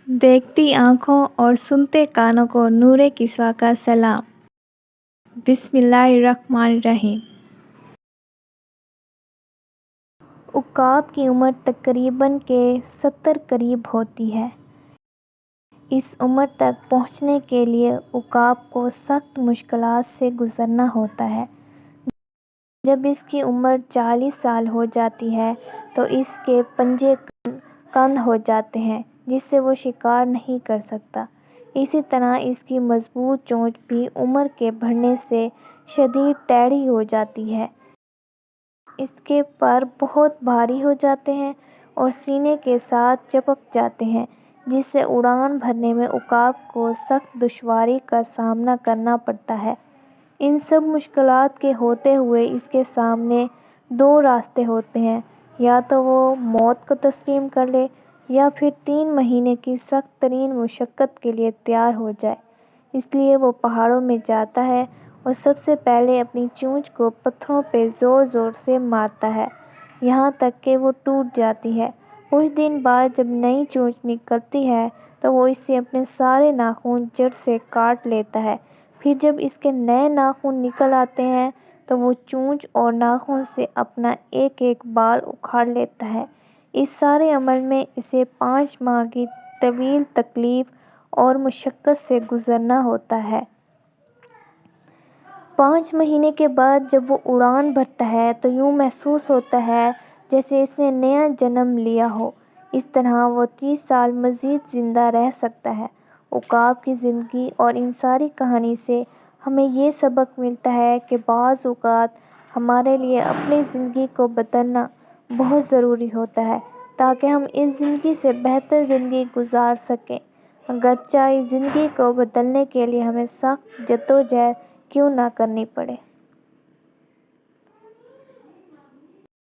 देखती आँखों और सुनते कानों को नूरे किस्वा का सलाम। बिस्मिल्लाहिर्रहमानिर्रहीम। उकाब की उम्र तकरीबन के 70 करीब होती है। इस उम्र तक पहुँचने के लिए उकाब को सख्त मुश्किलात से गुज़रना होता है। जब इसकी उम्र 40 साल हो जाती है तो इसके पंजे कंद हो जाते हैं, जिससे वो शिकार नहीं कर सकता। इसी तरह इसकी मजबूत चोंच भी उम्र के बढ़ने से शदीद टेढ़ी हो जाती है। इसके पर बहुत भारी हो जाते हैं और सीने के साथ चिपक जाते हैं, जिससे उड़ान भरने में उकाब को सख्त दुश्वारी का सामना करना पड़ता है। इन सब मुश्किलात के होते हुए इसके सामने 2 रास्ते होते हैं, या तो वो मौत को तस्लीम कर ले या फिर 3 महीने की सख्त तरीन मुशक्क़त के लिए तैयार हो जाए। इसलिए वो पहाड़ों में जाता है और सबसे पहले अपनी चोंच को पत्थरों पे ज़ोर ज़ोर से मारता है, यहाँ तक कि वो टूट जाती है। कुछ दिन बाद जब नई चोंच निकलती है तो वो इससे अपने सारे नाखून जड़ से काट लेता है। फिर जब इसके नए नाखून निकल आते हैं तो वो चोंच और नाखून से अपना एक एक बाल उखाड़ लेता है। इस सारे अमल में इसे 5 माह की तवील तकलीफ़ और मुशक्क़त से गुज़रना होता है। 5 महीने के बाद जब वो उड़ान भरता है तो यूँ महसूस होता है जैसे इसने नया जन्म लिया हो। इस तरह वो 30 साल मज़ीद ज़िंदा रह सकता है। उकाब की ज़िंदगी और इन सारी कहानी से हमें ये सबक मिलता है कि बाज़ औक़ात हमारे लिए अपनी ज़िंदगी को बदलना बहुत ज़रूरी होता है, ताकि हम इस ज़िंदगी से बेहतर ज़िंदगी गुजार सकें, अगरचे इस ज़िंदगी को बदलने के लिए हमें सख्त जद्दोजहद क्यों ना करनी पड़े।